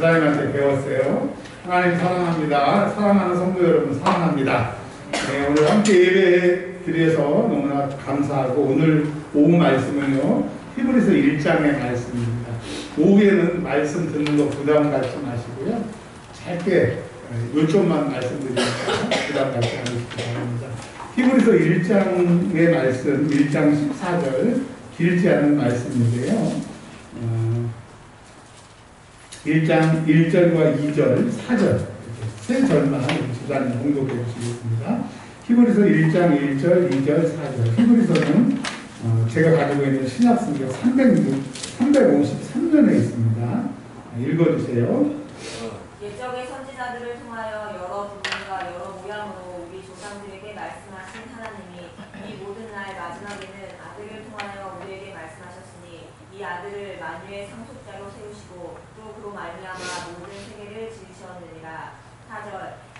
집사님한테 배웠어요. 하나님 사랑합니다. 사랑하는 성도 여러분 사랑합니다. 네, 오늘 함께 예배 드려서 너무나 감사하고 오늘 오후 말씀은요. 히브리서 1장의 말씀입니다. 오후에는 말씀 듣는 거 부담 갖지 마시고요. 짧게 요점만 말씀드리니까 부담 갖지 않으시기 바랍니다. 히브리서 1장의 말씀 1장 14절 길지 않은 말씀인데요. 1장 1절과 2절, 4절 세 절만 집사님 공독해 주시겠습니다. 히브리서 1장 1절, 2절, 4절. 히브리서는 제가 가지고 있는 신약성경 353년에 있습니다. 읽어주세요. 옛적의 선지자들을 통하여 여러 부분과 여러 모양으로 우리 조상들에게 말씀하신 하나님이 이 모든 날 마지막에는 아들을 통하여 우리에게 말씀하셨으니 이 아들을 만유의 상속자로 세우시고 또 그로 말미암아 모든 세계를 지으셨느니라. 4절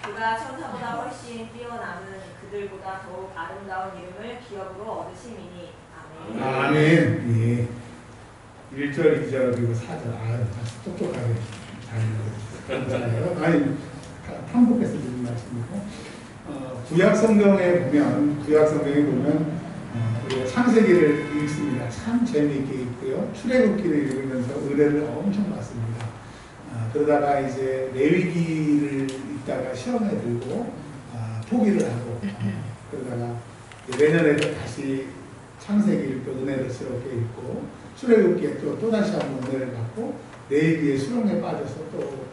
그가 천사보다 훨씬 뛰어남은 그들보다 더욱 아름다운 이름을 기업으로 얻으심이니 아멘. 아멘. 예. 1절, 2절 그리고 4절. 아유, 똑똑하게 잘 읽어주세요. 아니, 한국에서 드린 말씀이고 구약 성경에 보면 우리가 창세기를 읽습니다. 참 재미있게 읽고요. 출애굽기를 읽으면서 은혜를 엄청 받습니다. 그러다가 이제 레위기를 읽다가 시험에 들고 포기를 하고 그러다가 내년에도 다시 창세기를 또 은혜스럽게 읽고 출애굽기에 또다시 한번 은혜를 받고 레위기의 수렁에 빠져서 또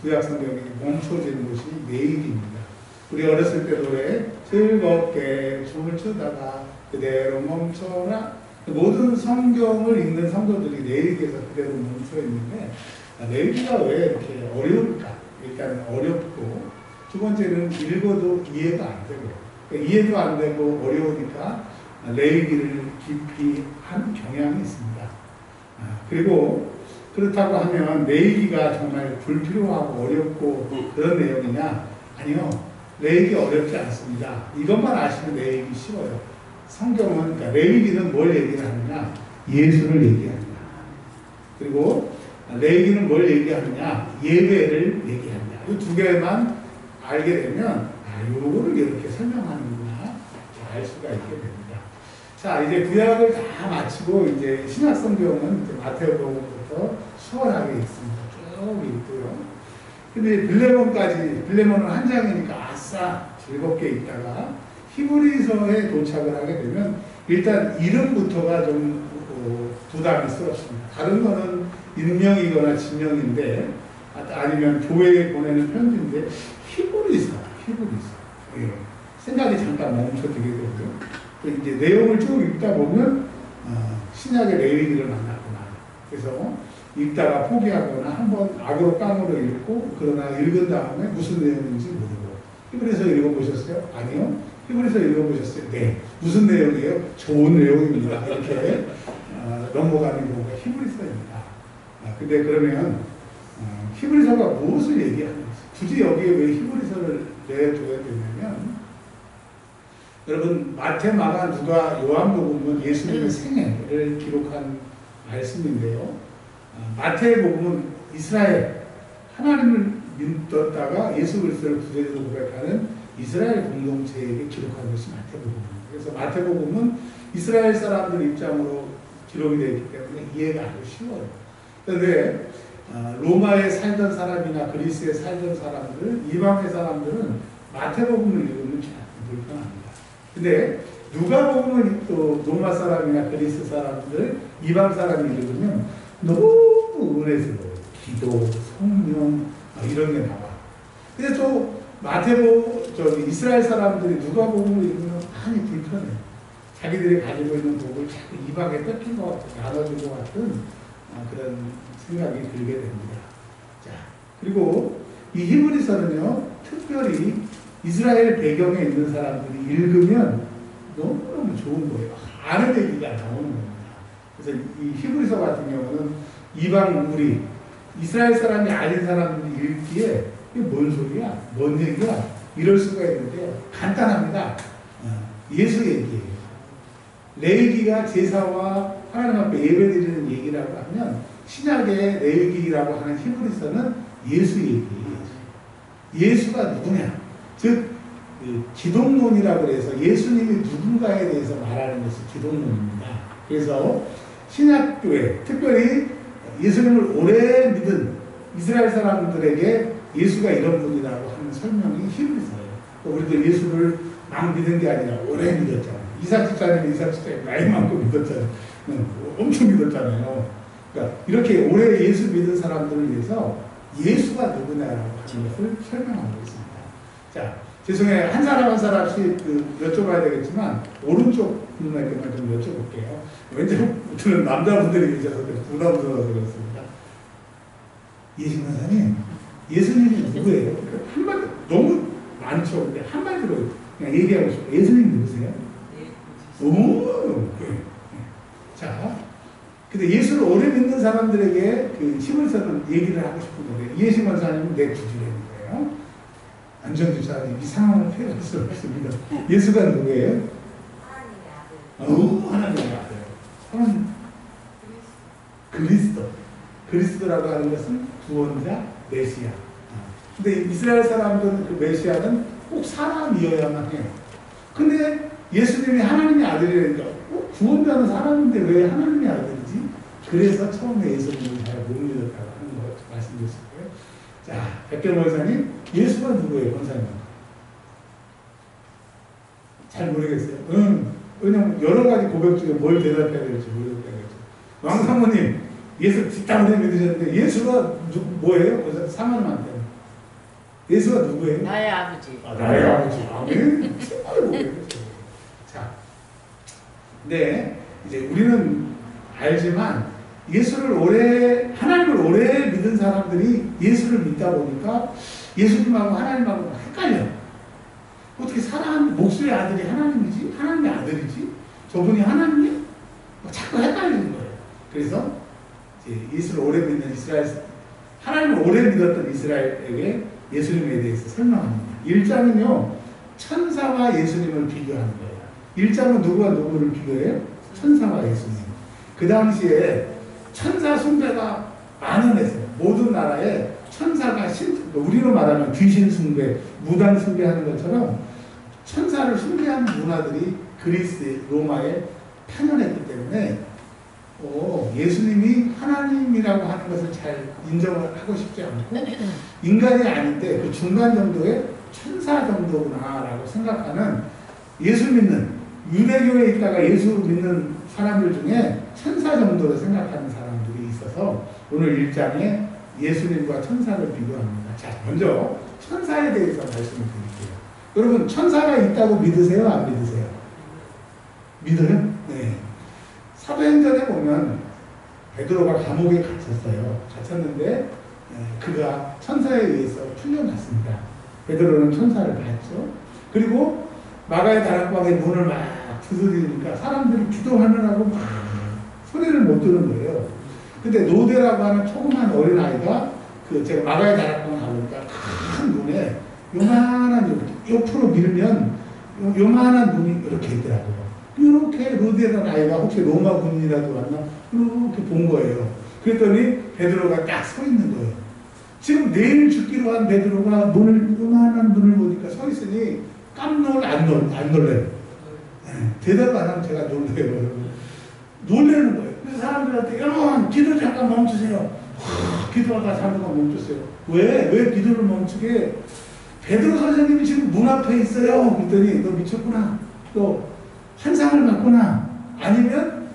구약 성경이 멈춰지는 곳이 레위기입니다. 우리 어렸을 때 노래 즐겁게 춤을 추다가 그대로 멈춰라. 모든 성경을 읽는 성도들이 레위기에서 그대로 멈춰 있는데 레위기가 왜 이렇게 어려울까? 일단 어렵고 두 번째는 읽어도 이해가 안 되고 이해도 안 되고 어려우니까 레위기를 깊이 한 경향이 있습니다. 그리고 그렇다고 하면 레위기가 정말 불필요하고 어렵고 그런 내용이냐? 아니요. 레위기 어렵지 않습니다. 이것만 아시면 레위기 쉬워요. 성경은 그러니까 레위기는 뭘 얘기를 하느냐? 예수를 얘기합니다. 그리고 레위기는 뭘 얘기하느냐? 예배를 얘기합니다. 이 두 개만 알게 되면 요거를 이렇게 설명하는구나 알 수가 있게 됩니다. 자, 이제 구약을 다 마치고 이제 신약 성경은 마태복음부터 수월하게 읽습니다. 쭉 읽고요. 근데 빌레몬은 한 장이니까 아싸 즐겁게 읽다가 히브리서에 도착을 하게 되면 일단 이름부터가 좀 부담스럽습니다. 다른 거는 인명이거나 진명인데 아니면 교회에 보내는 편지인데 히브리서. 예. 생각이 잠깐 멈춰지게 되고요. 이제 내용을 쭉 읽다 보면 신약의 레위기를 만났구나. 그래서 읽다가 포기하거나 한번 악으로 깡으로 읽고 그러나 읽은 다음에 무슨 내용인지 모르고 히브리서 읽어보셨어요? 아니요. 히브리서 읽어보셨어요? 네. 무슨 내용이에요? 좋은 내용입니다. 이렇게 넘어가는 경우가 히브리서입니다. 근데 그러면 히브리서가 무엇을 얘기하는지 굳이 여기에 왜 히브리서를 내줘야 되냐면 여러분 마태, 마가, 누가, 요한복음은 예수님의 생애를 기록한 말씀인데요. 마태복음은 이스라엘 하나님을 믿었다가 예수 그리스도를 구세주로 고백하는 이스라엘 공동체에게 기록한 것이 마태복음입니다. 그래서 마태복음은 이스라엘 사람들 입장으로 기록이 되어 있기 때문에 이해가 아주 쉬워요. 그런데 로마에 살던 사람이나 그리스에 살던 사람들, 이방의 사람들은 마태복음을 읽으면 참 불편합니다. 근데 누가복음을 또 로마 사람이나 그리스 사람들, 이방 사람이 읽으면 너무 은혜스러워요. 기도, 성령 이런 게 나와. 근데 또 이스라엘 사람들이 누가복음을 읽으면 많이 불편해요. 자기들이 가지고 있는 복을 자꾸 이방에 뺏긴 것 같고 나눠준 것 같은 그런 생각이 들게 됩니다. 자, 그리고 이 히브리서는요, 특별히 이스라엘 배경에 있는 사람들이 읽으면 너무너무 좋은 거예요. 아는 얘기가 나오는 겁니다. 그래서 이 히브리서 같은 경우는 이방 이스라엘 사람이 아닌 사람들이 읽기에 이게 뭔 소리야? 뭔 얘기야? 이럴 수가 있는데요. 간단합니다. 예수 얘기예요. 레위기가 제사와 하나님 앞에 예배드리는 얘기라고 하면 신약의 레위기라고 하는 히브리서는 예수 얘기. 예수가 누구냐? 즉 기독론이라고 해서 예수님이 누군가에 대해서 말하는 것이 기독론입니다. 그래서 신약교회, 특별히 예수님을 오래 믿은 이스라엘 사람들에게 예수가 이런 분이라고 하는 설명이 히브리서예요. 우리도 예수를 막 믿은 게 아니라 오래 믿었잖아요. 이삭집사님 나이 많고 믿었잖아요. 엄청 믿었잖아요. 그러니까 이렇게 오래 예수 믿은 사람들을 위해서 예수가 누구냐라고 하는 것을 설명하고 있습니다. 자, 죄송해요. 한 사람 한 사람씩 여쭤봐야 되겠지만 오른쪽 분에게만 좀 여쭤볼게요. 왠지 남자분들이 계셔서 부담스러워서 그렇습니다. 예수 권사님, 예수님이 누구예요? 한마디 너무 많죠. 근데 한마디로 그냥 얘기하고 싶어요. 예수님 누구세요? 오, 자, 근데 예수를 오래 믿는 사람들에게 그 히브리서는 얘기를 하고 싶은 건데 이해신 권사님은 내 구주라는 거예요. 안정주 사님 이 상황을 표현할 수 없습니다. 예수가 누구예요? 하나님의 아들. 하나님 그리스도. 그리스도라고 하는 것은 구원자, 메시아. 근데 이스라엘 사람들은 그 메시아는 꼭 사람이어야만 해요. 근데 예수님이 하나님의 아들이니까 구원자는 사람인데 왜 하나님의 아들이지? 그래서 처음에 예수님을 잘 못 믿었다고 하는 거 말씀드렸고요. 자, 백경 권사님, 예수가 누구예요, 권사님? 잘 모르겠어요. 왜냐면 여러 가지 고백 중에 뭘 대답해야 될지 모르겠다고 했죠. 왕사모님, 예수 뒷담화에 믿으셨는데 예수가 뭐예요? 사모님한테. 예수가 누구예요? 나의 아버지. 나의 아버지. 아멘. 정말 모르겠어요. 자, 네, 이제 우리는 알지만 하나님을 오래 믿은 사람들이 예수를 믿다 보니까 예수님하고 하나님하고 헷갈려. 어떻게 목소리의 아들이 하나님이지? 하나님의 아들이지? 저분이 하나님이야? 자꾸 헷갈리는 거예요. 그래서 이제 예수를 오래 믿는 하나님을 오래 믿었던 이스라엘에게 예수님에 대해서 설명합니다. 1장은요, 천사와 예수님을 비교하는 거예요. 1장은 누구와 누구를 비교해요? 천사와 예수님. 그 당시에 천사 숭배가 만연했어요. 모든 나라에 천사가 우리로 말하면 귀신 숭배, 무당 숭배하는 것처럼 천사를 숭배하는 문화들이 그리스, 로마에 편연했기 때문에 예수님이 하나님이라고 하는 것을 잘 인정을 하고 싶지 않고 인간이 아닌데 그 중간 정도의 천사 정도구나라고 생각하는 예수 믿는 유대교에 있다가 예수 믿는 사람들 중에 천사 정도로 생각하는 사람들이 있어서 오늘 1장에 예수님과 천사를 비교합니다. 자, 먼저 천사에 대해서 말씀을 드릴게요. 여러분, 천사가 있다고 믿으세요? 안 믿으세요? 믿어요? 네. 사도행전에 보면 베드로가 감옥에 갇혔는데 그가 천사에 의해서 풀려났습니다. 베드로는 천사를 봤죠. 그리고 마가의 다락방에 문을 막 두드리니까 사람들이 기도하느라고 막 소리를 못 듣는 거예요. 근데 노대라고 하는 조그만 어린아이가 제가 마가의 다락방을 가보니까 큰 문에 요만한 옆으로 밀면 요만한 문이 이렇게 있더라고요. 이렇게 노대라는 아이가 혹시 로마 군인이라도 왔나? 이렇게 본 거예요. 그랬더니 베드로가 딱 서 있는 거예요. 지금 내일 죽기로 한 베드로가 요만한 문을 보니까 서 있으니 깜놀 안 놀래요. 대답 안 하면 제가 놀래요. 놀래는 거예요. 그래서 사람들한테 여러분 기도 잠깐 멈추세요. 기도하다 잠깐 멈추세요. 왜 기도를 멈추게? 베드로 선생님이 지금 문 앞에 있어요. 그랬더니 너 미쳤구나. 또 환상을 봤구나. 아니면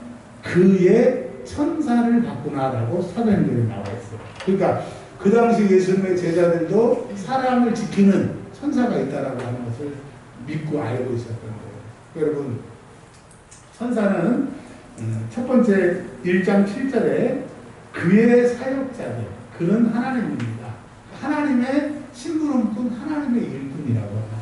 그의 천사를 봤구나라고 사도행전에 나와 있어요. 그러니까 그 당시 예수님의 제자들도 사람을 지키는 천사가 있다라고 하는 것을 믿고 알고 있었던 거예요. 여러분, 천사는 첫 번째 1장 7절에 그의 사역자들, 그는 하나님입니다. 하나님의 심부름꾼, 하나님의 일꾼이라고 합니다.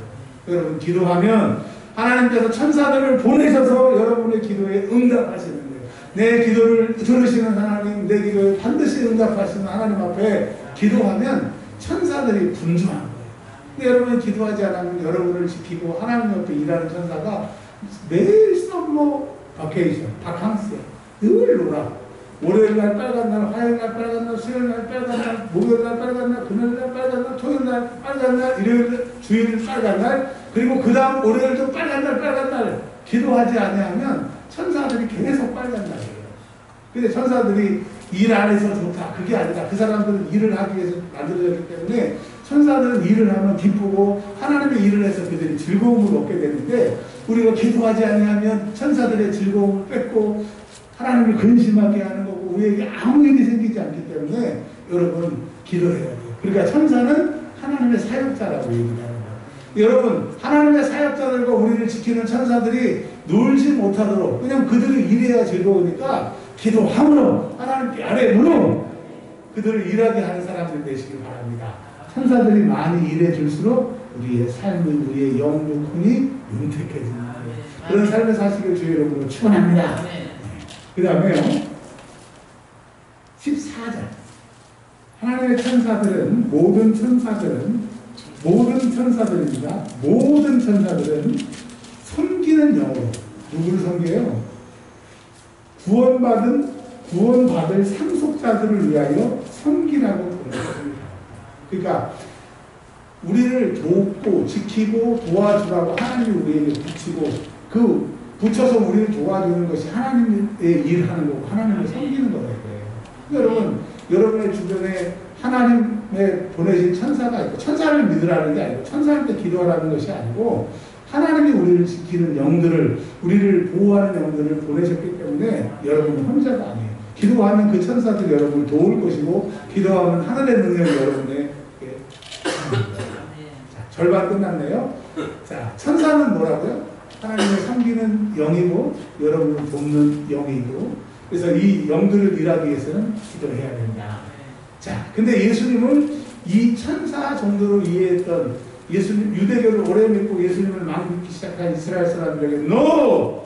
여러분, 기도하면 하나님께서 천사들을 보내셔서 여러분의 기도에 응답하시는 거예요. 내 기도를 들으시는 하나님, 내 기도에 반드시 응답하시는 하나님 앞에 기도하면 천사들이 분주한 거예요. 근데 여러분이 기도하지 않으면 여러분을 지키고 하나님 옆에 일하는 천사가 매일 서머 바케이션, 바캉스 늘 놀아. 월요일날 빨간 날, 화요일날 빨간 날, 수요일날 빨간 날, 목요일날 빨간 날, 금요일날 빨간 날, 토요일날 빨간 날, 일요일, 주일 빨간 날, 그리고 그 다음 월요일도 빨간 날 기도하지 아니하면 천사들이 계속 빨간 날이에요. 근데 천사들이 일 안 해서 좋다. 그게 아니라 그 사람들은 일을 하기 위해서 만들어졌기 때문에 천사들은 일을 하면 기쁘고 하나님의 일을 해서 그들이 즐거움을 얻게 되는데 우리가 기도하지 아니하면 천사들의 즐거움을 뺏고 하나님을 근심하게 하는 거고 우리에게 아무 일이 생기지 않기 때문에 여러분 기도해야 돼요. 그러니까 천사는 하나님의 사역자라고 얘기하는 거예요. 여러분 하나님의 사역자들과 우리를 지키는 천사들이 놀지 못하도록 그냥 그들이 일해야 즐거우니까 기도함으로 하나님께 아뢰므로 그들을 일하게 하는 사람들 되시길 바랍니다. 천사들이 많이 일해 줄수록 우리의 삶은 우리의 영육훈이 윤택해지는 거예요. 그런 삶을 사시길 주의 이름으로 축원합니다. 그 다음에요 14절 하나님의 천사들은 모든 천사들입니다. 모든 천사들은 섬기는 영으로 누구를 섬겨요? 구원받을 상속자들을 위하여 섬기라고 부르셨습니다. 그러니까 우리를 돕고 지키고 도와주라고 하나님이 우리에게 붙여서 우리를 도와주는 것이 하나님의 일하는 거고 하나님을 섬기는 거다 이거예요. 여러분 여러분의 주변에 하나님의 보내신 천사가 있고 천사를 믿으라는 게 아니고 천사한테 기도하라는 것이 아니고 하나님이 우리를 지키는 영들을 우리를 보호하는 영들을 보내셨기 때문에 여러분은 혼자가 아니에요. 기도하면 그 천사들 여러분을 도울 것이고 기도하면 하늘의 능력이 여러분의 자, 절반 끝났네요. 자, 천사는 뭐라고요? 하나님을 섬기는 영이고 여러분을 돕는 영이고 그래서 이 영들을 일하기 위해서는 기도해야 된다. 자, 근데 예수님은 이 천사 정도로 이해했던 예수님 유대교를 오래 믿고 예수님을 막 믿기 시작한 이스라엘 사람들에게 NO!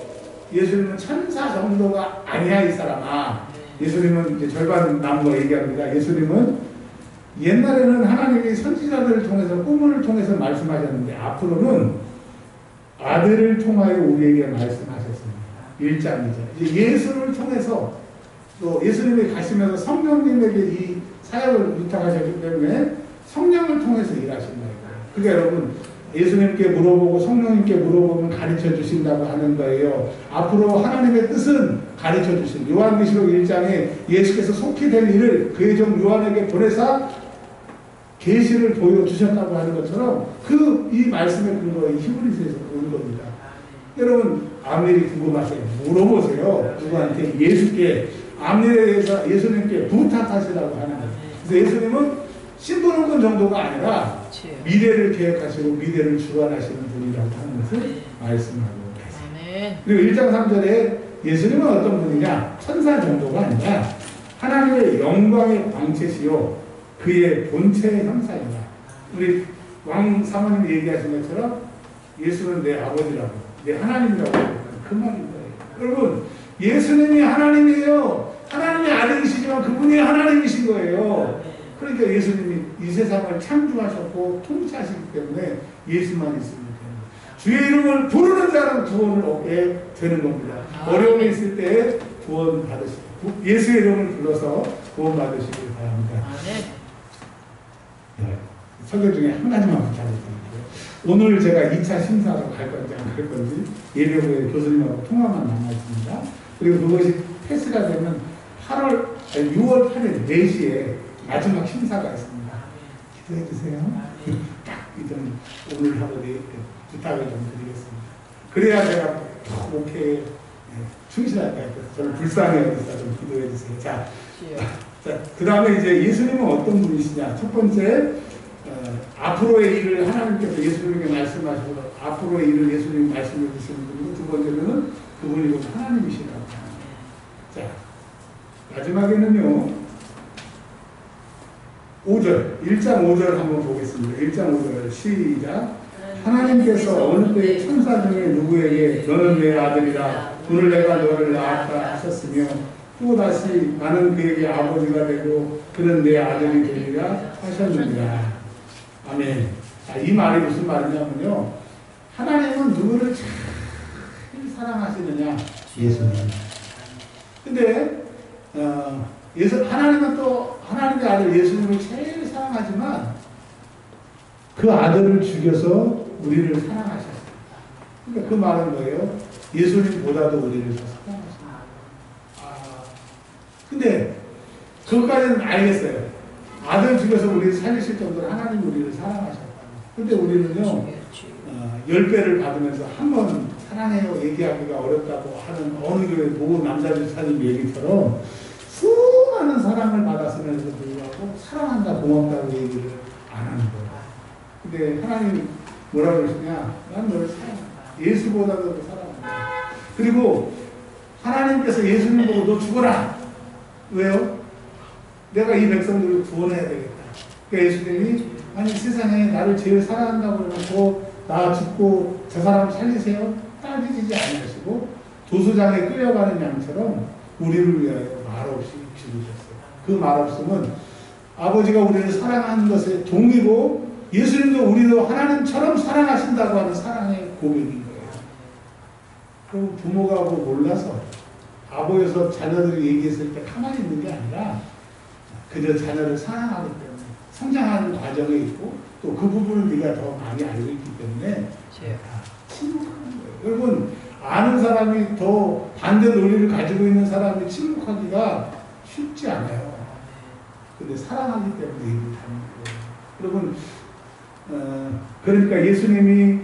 예수님은 천사 정도가 아니야 이 사람아. 예수님은 이제 절반 남은 거 얘기합니다. 예수님은 옛날에는 하나님이 선지자들을 통해서 꿈을 통해서 말씀하셨는데 앞으로는 아들을 통하여 우리에게 말씀하셨습니다. 1장이죠. 이제 예수를 통해서 또 예수님이 가시면서 성령님에게 이 사역을 부탁하셨기 때문에 성령을 통해서 일하신다. 그러니까 여러분 예수님께 물어보고 성령님께 물어보면 가르쳐 주신다고 하는 거예요. 앞으로 하나님의 뜻은 가르쳐 주신 요한계시록 1장에 예수께서 속히 될 일을 그의 종 요한에게 보내사 계시를 보여주셨다고 하는 것처럼 이 말씀의 근거가 히브리서에서 온 겁니다. 여러분 암일이 궁금하세요? 물어보세요. 누구한테? 예수께 암일에 대해서 예수님께 부탁하시라고 하는 거예요. 그래서 예수님은 신부름꾼 정도가 아니라 미래를 계획하시고 미래를 주관하시는 분이라고 하는 것을 말씀하고 계세요. 그리고 1장 3절에 예수님은 어떤 분이냐? 천사 정도가 아니라 하나님의 영광의 광채시요 그의 본체의 형상이다. 우리 왕 사모님이 얘기하신 것처럼 예수는 내 아버지라고 내 하나님이라고 그 말인 거예요. 여러분 예수님이 하나님이에요. 하나님의 아들이시지만 그분이 하나님이신 거예요. 그러니까 예수님이 이 세상을 창조하셨고 통치하시기 때문에 예수만 있으면 됩니다. 주의 이름을 부르는 자는 구원을 얻게 되는 겁니다. 어려움이 있을 때 구원 받으시고 예수의 이름을 불러서 구원 받으시길 바랍니다. 설교 중에 한 가지만 부탁드릴게요. 오늘 제가 2차 심사로 갈 건지 안 갈 건지 예배 후에 교수님하고 통화만 남아있습니다. 그리고 그것이 패스가 되면 6월 8일 4시에 마지막 심사가 있습니다. 기도해 주세요. 딱 좀 오늘 하고 내일 부탁을 좀 드리겠습니다. 그래야 제가 목회에 충실할 것 같아서 저는 불쌍해서 좀 기도해 주세요. 자, 그 다음에 이제 예수님은 어떤 분이시냐? 첫 번째, 앞으로의 일을 하나님께서 예수님에게 말씀하시고 앞으로의 일을 예수님이 말씀해 주시는 분이고 두 번째로는 그분이 곧 하나님이시라고 합니다. 자, 마지막에는요. 5절, 1장 5절 한번 보겠습니다. 1장 5절 시작. 하나님께서 어느 때에 천사 중에 누구에게 너는 내 아들이라 오늘 내가 너를 낳았다 하셨으며 또 다시 나는 그에게 아버지가 되고 그는 내 아들이 되리라 하셨느니라. 아멘. 자, 이 말이 무슨 말이냐면요. 하나님은 누구를 잘 사랑하시느냐? 예수님. 근데 하나님은 또 하나님의 아들 예수님을 제일 사랑하지만 그 아들을 죽여서 우리를 사랑하셨습니다. 그러니까 그 말은 뭐예요? 예수님보다도 우리를 더 사랑하십니다. 근데 그것까지는 알겠어요. 아들 죽여서 우리를 살리실 정도로 하나님 우리를 사랑하셨다. 근데 우리는요, 10배를 받으면서 한 번 사랑해요 얘기하기가 어렵다고 하는 어느 교회 모고 남자주사님 얘기처럼 수많은 사랑을 받았으면서 불구하고 사랑한다, 고맙다고 얘기를 안 하는 거예요. 근데 하나님 뭐라고 그러시냐? 난 너를 사랑한다. 예수보다도 더 사랑한다. 그리고 하나님께서 예수님 보고 너 죽어라. 왜요? 내가 이 백성들을 구원해야 되겠다. 그러니까 예수님이 아니 세상에 나를 제일 사랑한다고 해놓고 나 죽고 저 사람 살리세요? 따지지 않으시고 도수장에 끌려가는 양처럼 우리를 위하여 말없이 죽으셨어요. 그 말없음은 아버지가 우리를 사랑하는 것에 동의고 예수님도 우리도 하나님처럼 사랑하신다고 하는 사랑의 고백인 거예요. 그럼 부모가 뭐 몰라서 바보여서 자녀들이 얘기했을 때 가만히 있는 게 아니라 그저 자녀를 사랑하기 때문에 성장하는 과정에 있고 또 그 부분을 네가 더 많이 알고 있기 때문에 침묵하는 거예요. 여러분 아는 사람이 더 반대 논리를 가지고 있는 사람이 침묵하기가 쉽지 않아요. 근데 사랑하기 때문에 입을 닫는 거예요. 여러분 그러니까 예수님이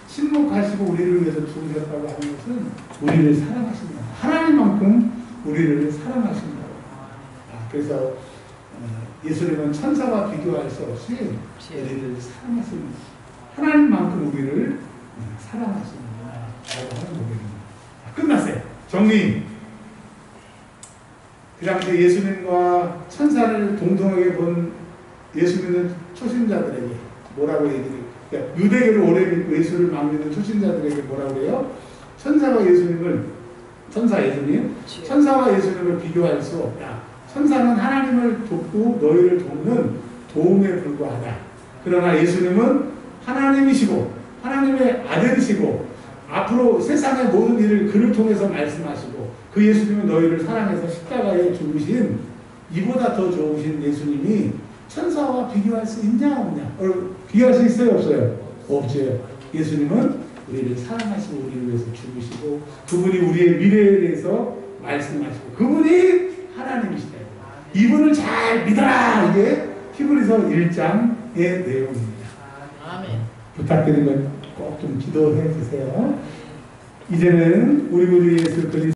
침묵하시고 우리를 위해서 죽으셨다고 하는 것은 우리를 사랑하신다. 하나님만큼 우리를 사랑하신다. 그래서 예수님은 천사와 비교할 수 없이 우리를 사랑하십니다. 하나님만큼 우리를 사랑하십니다. 라고 하는 고백입니다. 끝났어요. 정리. 그 당시 예수님과 천사를 동등하게 본 예수 믿는 초신자들에게 뭐라고 얘기해요? 그러니까 유대교를 오래 믿고 예수를 막 믿는 초신자들에게 뭐라고 해요? 천사와 예수님을 천사와 예수님을 비교할 수 없다. 천사는 하나님을 돕고 너희를 돕는 도움에 불과하다. 그러나 예수님은 하나님이시고 하나님의 아들이시고 앞으로 세상의 모든 일을 그를 통해서 말씀하시고 그 예수님은 너희를 사랑해서 십자가에 죽으신 이보다 더 좋으신 예수님이 천사와 비교할 수 있냐 없냐? 비교할 수 있어요 없어요? 없죠. 예수님은 우리를 사랑하시고 우리를 위해서 죽으시고 그분이 우리의 미래에 대해서 말씀하시고 그분이 하나님이시다. 이분을 잘 믿어라. 이게 히브리서 1장의 내용입니다. 아멘. 부탁드린 건 꼭 좀 기도해 주세요. 이제는 우리 예수 그리스도